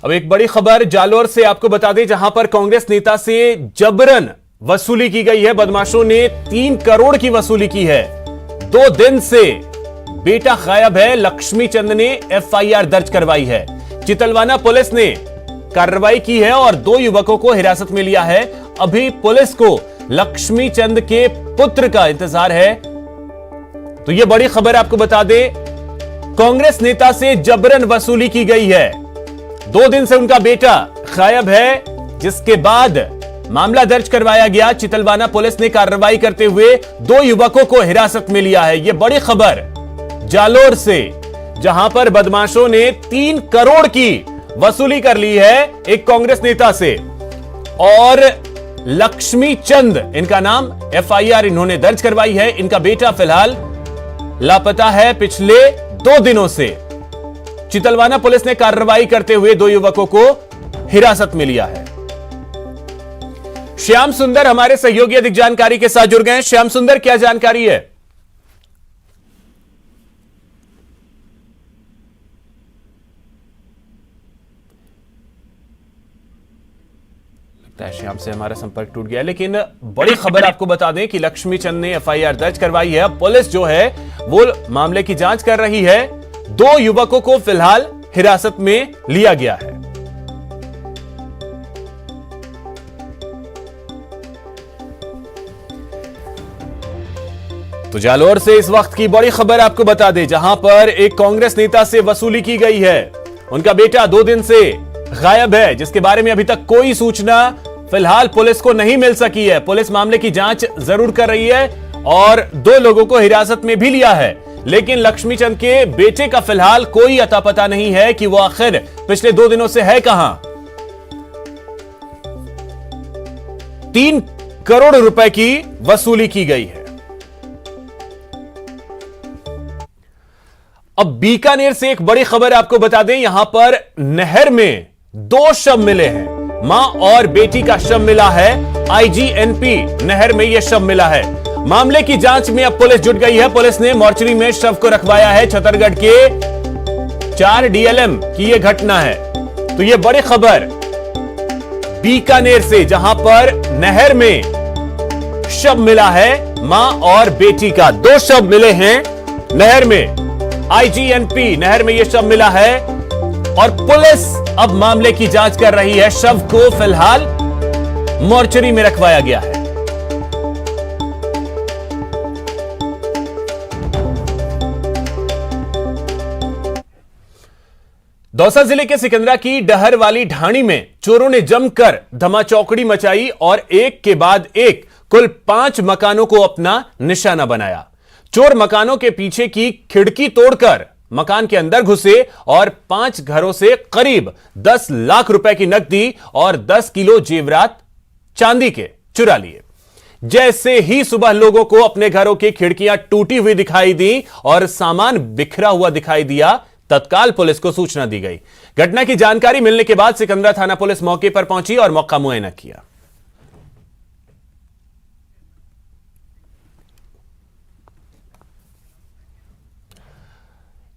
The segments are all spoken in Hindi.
अब एक बड़ी खबर जालोर से आपको बता दें, जहां पर कांग्रेस नेता से जबरन वसूली की गई है। बदमाशों ने 3 करोड़ की वसूली की है। 2 दिन से बेटा गायब है। लक्ष्मी चंद ने एफआईआर दर्ज करवाई है। चितलवाना पुलिस ने कार्रवाई की है और 2 युवकों को हिरासत में लिया है। अभी पुलिस को लक्ष्मी चंद के पुत्र का इंतजार है। तो यह बड़ी खबर आपको बता दें, कांग्रेस नेता से जबरन वसूली की गई है। 2 दिन से उनका बेटा गायब है, जिसके बाद मामला दर्ज करवाया गया। चितलवाना पुलिस ने कार्रवाई करते हुए 2 युवकों को हिरासत में लिया है। यह बड़ी खबर जालोर से, जहां पर बदमाशों ने 3 करोड़ की वसूली कर ली है एक कांग्रेस नेता से। और लक्ष्मी चंद इनका नाम, एफआईआर इन्होंने दर्ज करवाई है। इनका बेटा फिलहाल लापता है पिछले 2 दिनों से। चितलवाना पुलिस ने कार्रवाई करते हुए 2 युवकों को हिरासत में लिया है। श्याम सुंदर हमारे सहयोगी अधिक जानकारी के साथ जुड़ गए हैं। श्याम सुंदर, क्या जानकारी है? लगता है श्याम से हमारा संपर्क टूट गया, लेकिन बड़ी खबर आपको बता दें कि लक्ष्मी चंद ने एफआईआर दर्ज करवाई है। पुलिस जो है वो मामले की जांच कर रही है। 2 युवकों को फिलहाल हिरासत में लिया गया है। तो जालोर से इस वक्त की बड़ी खबर आपको बता दें, जहां पर एक कांग्रेस नेता से वसूली की गई है। उनका बेटा 2 दिन से गायब है, जिसके बारे में अभी तक कोई सूचना फिलहाल पुलिस को नहीं मिल सकी है। पुलिस मामले की जांच जरूर कर रही है और 2 लोगों को हिरासत में भी लिया है, लेकिन लक्ष्मी चंद के बेटे का फिलहाल कोई अता पता नहीं है कि वो आखिर पिछले 2 दिनों से है कहां। 3 करोड़ रुपए की वसूली की गई है। अब बीकानेर से एक बड़ी खबर आपको बता दें, यहां पर नहर में 2 शव मिले हैं। मां और बेटी का शव मिला है। आईजीएनपी नहर में यह शव मिला है। मामले की जांच में अब पुलिस जुट गई है। पुलिस ने मोर्चरी में शव को रखवाया है। छतरगढ़ के 4 डीएलएम की यह घटना है। तो यह बड़ी खबर बीकानेर से, जहां पर नहर में शव मिला है। मां और बेटी का 2 शव मिले हैं नहर में। आईजीएनपी नहर में यह शव मिला है और पुलिस अब मामले की जांच कर रही है। शव को फिलहाल मोर्चरी में रखवाया गया है। दौसा जिले के सिकंदरा की डहर वाली ढाणी में चोरों ने जमकर धमाचौकड़ी मचाई और एक के बाद एक कुल 5 मकानों को अपना निशाना बनाया। चोर मकानों के पीछे की खिड़की तोड़कर मकान के अंदर घुसे और 5 घरों से करीब 10 लाख रुपए की नकदी और 10 किलो जेवरात चांदी के चुरा लिए। जैसे ही सुबह लोगों को अपने घरों की खिड़कियां टूटी हुई दिखाई दी और सामान बिखरा हुआ दिखाई दिया, तत्काल पुलिस को सूचना दी गई। घटना की जानकारी मिलने के बाद सिकंदरा थाना पुलिस मौके पर पहुंची और मौका मुआयना किया।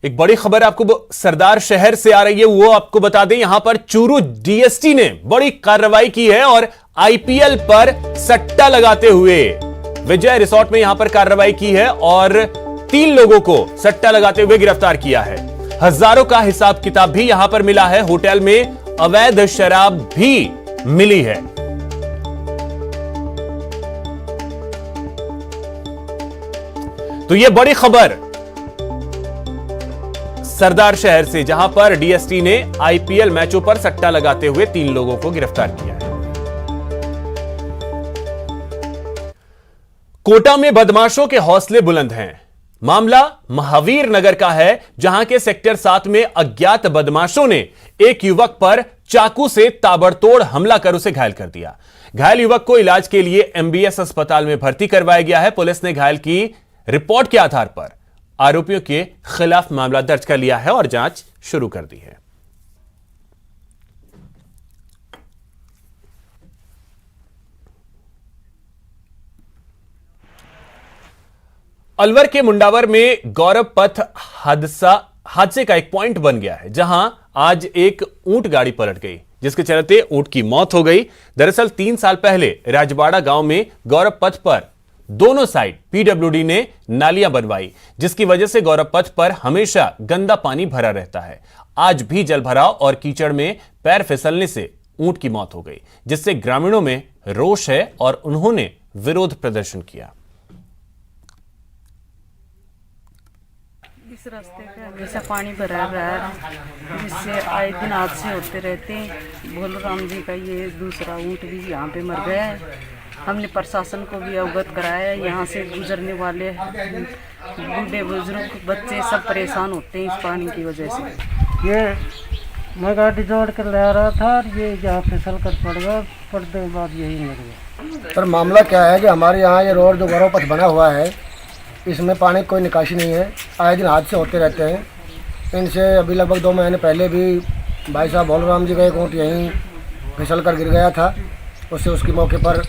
एक बड़ी खबर आपको सरदार शहर से आ रही है, वो आपको बता दें, यहां पर चूरू डीएसटी ने बड़ी कार्रवाई की है और आईपीएल पर सट्टा लगाते हुए विजय रिसोर्ट में यहां पर कार्रवाई की है और 3 लोगों को सट्टा लगाते हुए गिरफ्तार किया है। हजारों का हिसाब किताब भी यहां पर मिला है। होटल में अवैध शराब भी मिली है। तो यह बड़ी खबर सरदार शहर से, जहां पर डीएसटी ने आईपीएल मैचों पर सट्टा लगाते हुए 3 लोगों को गिरफ्तार किया है। कोटा में बदमाशों के हौसले बुलंद हैं। मामला महावीर नगर का है, जहां के सेक्टर 7 में अज्ञात बदमाशों ने एक युवक पर चाकू से ताबड़तोड़ हमला कर उसे घायल कर दिया। घायल युवक को इलाज के लिए एमबीएस अस्पताल में भर्ती करवाया गया है। पुलिस ने घायल की रिपोर्ट के आधार पर आरोपियों के खिलाफ मामला दर्ज कर लिया है और जांच शुरू कर दी है। अलवर के मुंडावर में गौरव पथ हादसा हादसे का एक पॉइंट बन गया है, जहां आज एक ऊंट गाड़ी पलट गई, जिसके चलते ऊंट की मौत हो गई। दरअसल 3 साल पहले राजबाड़ा गांव में गौरव पथ पर दोनों साइड पीडब्ल्यूडी ने नालियां बनवाई, जिसकी वजह से गौरव पथ पर हमेशा गंदा पानी भरा रहता है। आज भी जलभराव और कीचड़ में पैर फिसलने से ऊंट की मौत हो गई, जिससे ग्रामीणों में रोष है और उन्होंने विरोध प्रदर्शन किया। इस रास्ते पे हमेशा पानी भरा रहा है, जिससे आए दिन हादसे होते रहते हैं। भोलू राम जी का ये दूसरा ऊंट भी यहाँ पे मर गया है। हमने प्रशासन को भी अवगत कराया है। यहाँ से गुजरने वाले बूढ़े बुजुर्ग बच्चे सब परेशान होते हैं इस पानी की वजह से। ये मैं गाड़ी जोड़ कर ले रहा था और ये यहाँ फिसल कर पड़ गया, पड़ने के बाद यही मर गया। सर मामला क्या है कि हमारे यहाँ ये रोड जो गौरव पथ बना हुआ है, इसमें पानी की कोई निकासी नहीं है। आए दिन हादसे होते रहते हैं। इनसे अभी लगभग 2 महीने पहले भी भाई साहब भोलू राम जी का एक ऊँट यहीं फिसल कर गिर गया था, उससे उसकी मौके पर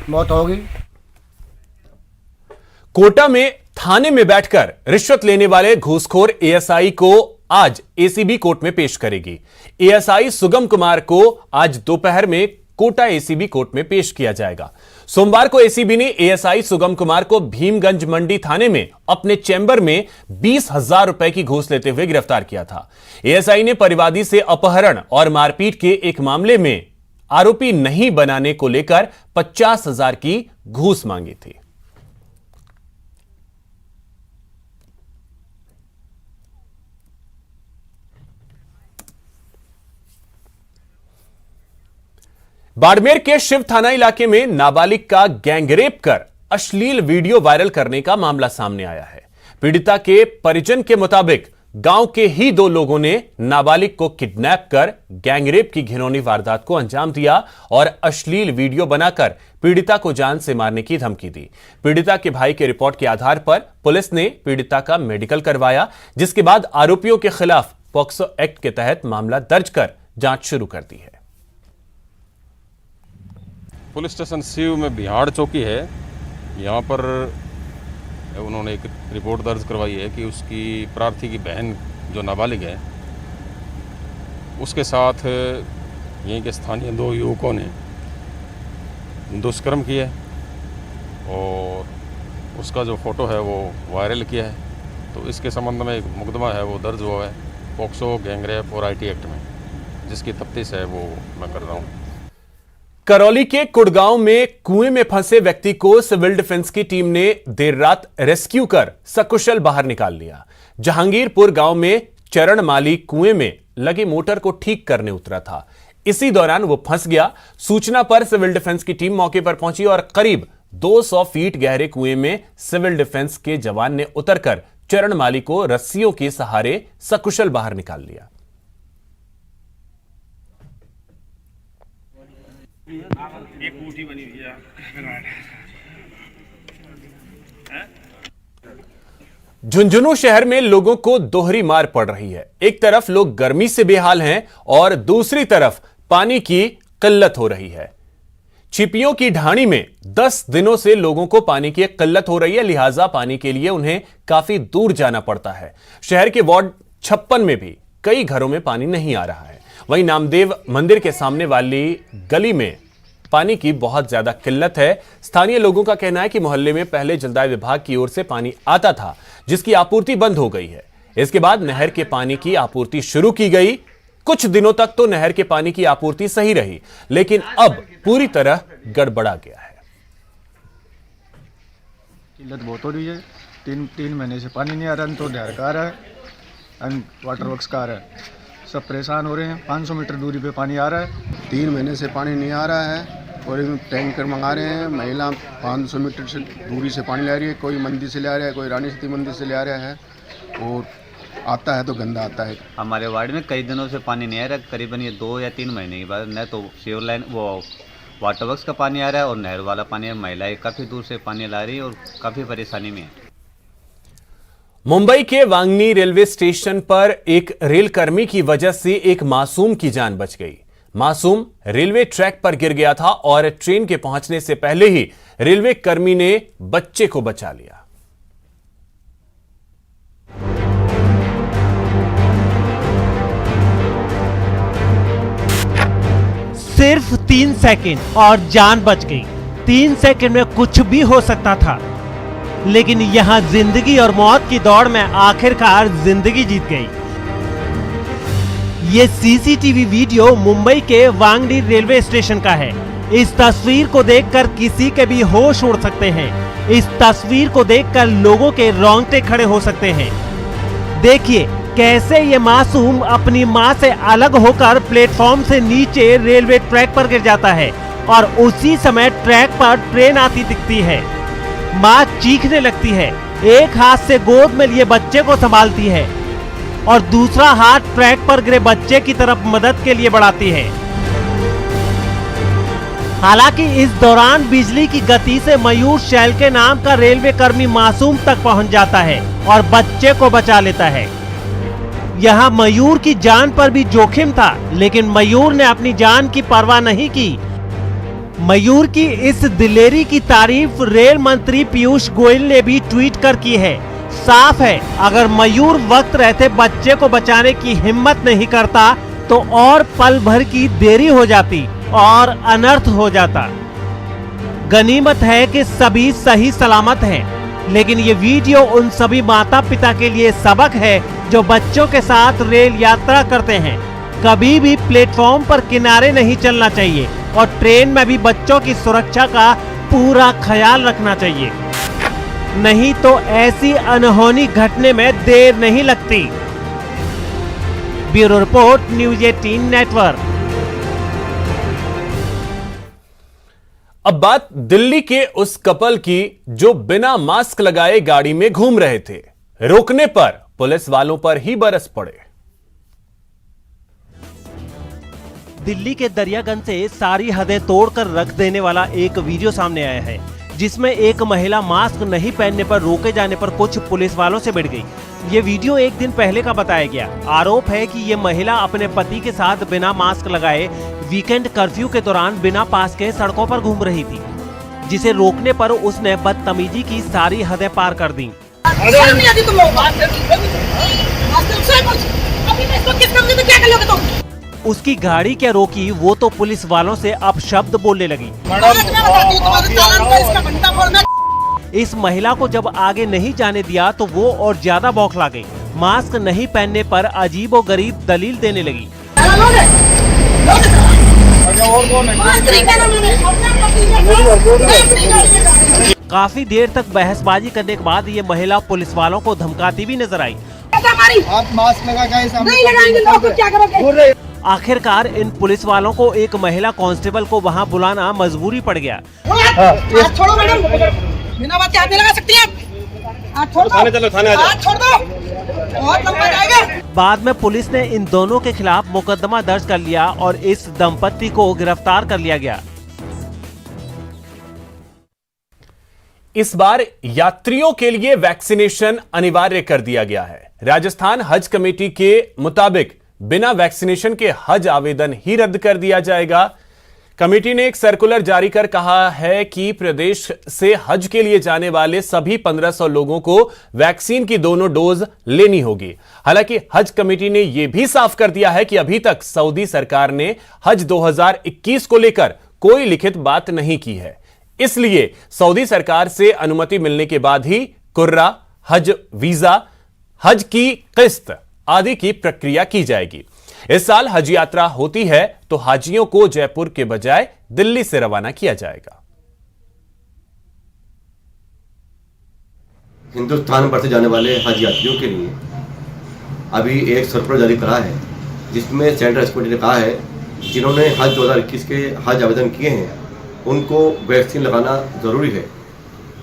मौत हो गई। कोटा में थाने में बैठकर रिश्वत लेने वाले घूसखोर एएसआई को आज एसीबी कोर्ट में पेश करेगी। एएसआई सुगम कुमार को आज दोपहर में कोटा एसीबी कोर्ट में पेश किया जाएगा। सोमवार को एसीबी ने एएसआई सुगम कुमार को भीमगंज मंडी थाने में अपने चैम्बर में 20,000 रुपए की घूस लेते हुए गिरफ्तार किया था। एएसआई ने परिवादी से अपहरण और मारपीट के एक मामले में आरोपी नहीं बनाने को लेकर 50,000 की घूस मांगी थी। बाड़मेर के शिव थाना इलाके में नाबालिग का गैंगरेप कर अश्लील वीडियो वायरल करने का मामला सामने आया है। पीड़िता के परिजन के मुताबिक गांव के ही 2 लोगों ने नाबालिग को किडनैप कर गैंगरेप की घिनौनी वारदात को अंजाम दिया और अश्लील वीडियो बनाकर पीड़िता को जान से मारने की धमकी दी। पीड़िता के भाई के रिपोर्ट के आधार पर पुलिस ने पीड़िता का मेडिकल करवाया, जिसके बाद आरोपियों के खिलाफ पॉक्सो एक्ट के तहत मामला दर्ज कर जांच शुरू कर दी है। पुलिस स्टेशन शिव में बिहाड़ चौकी है, यहाँ पर उन्होंने एक रिपोर्ट दर्ज करवाई है कि उसकी प्रार्थी की बहन जो नाबालिग है, उसके साथ यहीं के स्थानीय 2 युवकों ने दुष्कर्म किया और उसका जो फोटो है वो वायरल किया है। तो इसके संबंध में एक मुकदमा है वो दर्ज हुआ है पॉक्सो गैंगरेप और आईटी एक्ट में, जिसकी तफ्तीश है वो मैं कर रहा हूँ। करौली के कुड़गांव में कुएं में फंसे व्यक्ति को सिविल डिफेंस की टीम ने देर रात रेस्क्यू कर सकुशल बाहर निकाल लिया। जहांगीरपुर गांव में चरण माली कुएं में लगी मोटर को ठीक करने उतरा था। इसी दौरान वो फंस गया। सूचना पर सिविल डिफेंस की टीम मौके पर पहुंची और करीब 200 फीट गहरे कुएं में सिविल डिफेंस के जवान ने उतरकर चरण माली को रस्सियों के सहारे सकुशल बाहर निकाल लिया। एक ऊँटी बनी हुई है। झुंझुनू शहर में लोगों को दोहरी मार पड़ रही है। एक तरफ लोग गर्मी से बेहाल हैं और दूसरी तरफ पानी की किल्लत हो रही है। छिपियों की ढाणी में 10 दिनों से लोगों को पानी की किल्लत हो रही है, लिहाजा पानी के लिए उन्हें काफी दूर जाना पड़ता है। शहर के वार्ड 56 में भी कई घरों में पानी नहीं आ रहा है। वहीं नामदेव मंदिर के सामने वाली गली में पानी की बहुत ज्यादा किल्लत है। स्थानीय लोगों का कहना है कि मोहल्ले में पहले जलदाय विभाग की ओर से पानी आता था, जिसकी आपूर्ति बंद हो गई है। इसके बाद नहर के पानी की आपूर्ति शुरू की गई। कुछ दिनों तक तो नहर के पानी की आपूर्ति सही रही, लेकिन अब पूरी तरह गड़बड़ा गया है। किल्लत बहुत हो रही है। तीन महीने से पानी नहीं आ रहा, तो नहर का आ रहा है, वाटर वर्क्स का आ रहा है। सब परेशान हो रहे हैं। 500 मीटर दूरी पे पानी आ रहा है। 3 महीने से पानी नहीं आ रहा है और टैंकर मंगा रहे हैं। महिला 500 मीटर से दूरी से पानी ला रही है। कोई मंदिर से ले आ रहा है, कोई रानी सती मंदिर से ले आ रहा है, और आता है तो गंदा आता है। हमारे वार्ड में कई दिनों से पानी नहीं आ रहा, करीबन ये 2 या 3 महीने के बाद। न तो सीवर लाइन वो वाटर वर्क्स का पानी आ रहा है और नहर वाला पानी है। महिलाएं काफ़ी दूर से पानी ला रही है और काफ़ी परेशानी में है। मुंबई के वांगनी रेलवे स्टेशन पर एक रेल कर्मी की वजह से एक मासूम की जान बच गई। मासूम रेलवे ट्रैक पर गिर गया था और ट्रेन के पहुंचने से पहले ही रेलवे कर्मी ने बच्चे को बचा लिया। सिर्फ 3 सेकंड और जान बच गई। 3 सेकंड में कुछ भी हो सकता था, लेकिन यहां जिंदगी और मौत की दौड़ में आखिरकार जिंदगी जीत गई। ये सीसीटीवी वीडियो मुंबई के वांगडी रेलवे स्टेशन का है। इस तस्वीर को देखकर किसी के भी होश उड़ सकते हैं। इस तस्वीर को देखकर लोगों के रोंगटे खड़े हो सकते हैं। देखिए कैसे ये मासूम अपनी मां से अलग होकर प्लेटफॉर्म से नीचे रेलवे ट्रैक पर गिर जाता है और उसी समय ट्रैक पर ट्रेन आती दिखती है। मां चीखने लगती है, एक हाथ से गोद में लिए बच्चे को संभालती है और दूसरा हाथ ट्रैक पर गिरे बच्चे की तरफ मदद के लिए बढ़ाती है। हालांकि इस दौरान बिजली की गति से मयूर शैल के नाम का रेलवे कर्मी मासूम तक पहुंच जाता है और बच्चे को बचा लेता है। यहाँ मयूर की जान पर भी जोखिम था, लेकिन मयूर ने अपनी जान की परवाह नहीं की। मयूर की इस दिलेरी की तारीफ रेल मंत्री पीयूष गोयल ने भी ट्वीट कर की है। साफ है, अगर मयूर वक्त रहते बच्चे को बचाने की हिम्मत नहीं करता तो और पल भर की देरी हो जाती और अनर्थ हो जाता। गनीमत है कि सभी सही सलामत हैं, लेकिन ये वीडियो उन सभी माता पिता के लिए सबक है जो बच्चों के साथ रेल यात्रा करते हैं। कभी भी प्लेटफॉर्म पर किनारे नहीं चलना चाहिए और ट्रेन में भी बच्चों की सुरक्षा का पूरा ख्याल रखना चाहिए, नहीं तो ऐसी अनहोनी घटने में देर नहीं लगती। Bureau report, news 18 network. अब बात दिल्ली के उस कपल की जो बिना मास्क लगाए गाड़ी में घूम रहे थे। रोकने पर पुलिस वालों पर ही बरस पड़े। दिल्ली के दरियागंज से सारी हदें तोड़कर रख देने वाला एक वीडियो सामने आया है, जिसमें एक महिला मास्क नहीं पहनने पर रोके जाने पर कुछ पुलिस वालों से भिड़ गई। ये वीडियो एक दिन पहले का बताया गया। आरोप है कि ये महिला अपने पति के साथ बिना मास्क लगाए वीकेंड कर्फ्यू के दौरान बिना पास के सड़कों पर घूम रही थी, जिसे रोकने पर उसने बदतमीजी की सारी हदें पार कर दी। उसकी गाड़ी क्या रोकी, वो तो पुलिस वालों से अपशब्द बोलने लगी। इस महिला को जब आगे नहीं जाने दिया तो वो और ज्यादा बौखला गई। मास्क नहीं पहनने पर अजीबोगरीब दलील देने लगी। काफी देर तक बहसबाजी करने के बाद ये महिला पुलिस वालों को धमकाती भी नजर आई। आप मास्क लगा के नहीं लगाएंगे लोग क्या करोगे? आखिरकार इन पुलिस वालों को एक महिला कांस्टेबल को वहां बुलाना मजबूरी पड़ गया। छोड़ो मैडम, बिना बात के हाथ नहीं लगा सकती हैं। थाने चलो, थाने आ जाओ। छोड़ दो, बहुत लंबा जाएगा। बाद में पुलिस ने इन दोनों के खिलाफ मुकदमा दर्ज कर लिया और इस दंपति को गिरफ्तार कर लिया गया। इस बार यात्रियों के लिए वैक्सीनेशन अनिवार्य कर दिया गया है। राजस्थान हज कमेटी के मुताबिक बिना वैक्सीनेशन के हज आवेदन ही रद्द कर दिया जाएगा। कमेटी ने एक सर्कुलर जारी कर कहा है कि प्रदेश से हज के लिए जाने वाले सभी 1500 लोगों को वैक्सीन की दोनों डोज लेनी होगी। हालांकि हज कमेटी ने यह भी साफ कर दिया है कि अभी तक सऊदी सरकार ने हज 2021 को लेकर कोई लिखित बात नहीं की है, इसलिए सऊदी सरकार से अनुमति मिलने के बाद ही कुर्रा, हज वीजा, हज की किस्त आदि की प्रक्रिया की जाएगी। इस साल हज यात्रा होती है तो हाजियों को जयपुर के बजाय दिल्ली से रवाना किया जाएगा। हिंदुस्तान भर से जाने वाले हज यात्रियों के लिए अभी एक सर्कुलर जारी करा है, जिसमें सेंट्रल कमेटी ने कहा है जिन्होंने हज 2021 के हज आवेदन किए हैं उनको वैक्सीन लगाना जरूरी है।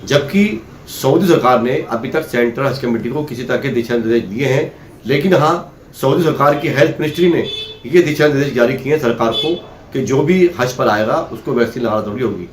जबकि सऊदी सरकार ने अभी तक सेंट्रल हज कमेटी को किसी तरह के दिशा निर्देश दिए हैं, लेकिन हाँ सऊदी सरकार की हेल्थ मिनिस्ट्री ने ये दिशा निर्देश जारी किए हैं सरकार को कि जो भी हज पर आएगा उसको वैक्सीन लगाना जरूरी होगी।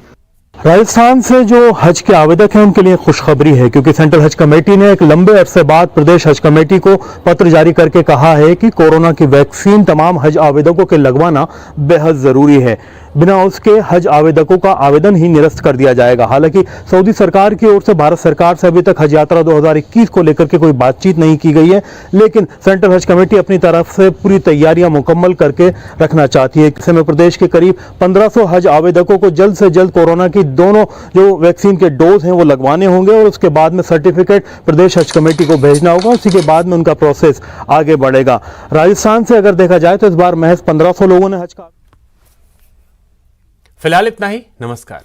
राजस्थान से जो हज के आवेदक हैं उनके लिए खुशखबरी है, क्योंकि सेंट्रल हज कमेटी ने एक लंबे अरसे बाद प्रदेश हज कमेटी को पत्र जारी करके कहा है कि कोरोना की वैक्सीन तमाम हज आवेदकों के लगवाना बेहद जरूरी है। बिना उसके हज आवेदकों का आवेदन ही निरस्त कर दिया जाएगा। हालांकि सऊदी सरकार की ओर से भारत सरकार से अभी तक हज यात्रा 2021 को लेकर के कोई बातचीत नहीं की गई है, लेकिन सेंट्रल हज कमेटी अपनी तरफ से पूरी तैयारियां मुकम्मल करके रखना चाहती है। ऐसे में प्रदेश के करीब 1500 हज आवेदकों को जल्द से जल्द कोरोना की दोनों जो वैक्सीन के डोज हैं वो लगवाने होंगे और उसके बाद में सर्टिफिकेट प्रदेश हज कमेटी को भेजना होगा। उसी के बाद में उनका प्रोसेस आगे बढ़ेगा। राजस्थान से अगर देखा जाए तो इस बार महज 1500 लोगों ने हज का। फिलहाल इतना ही। नमस्कार।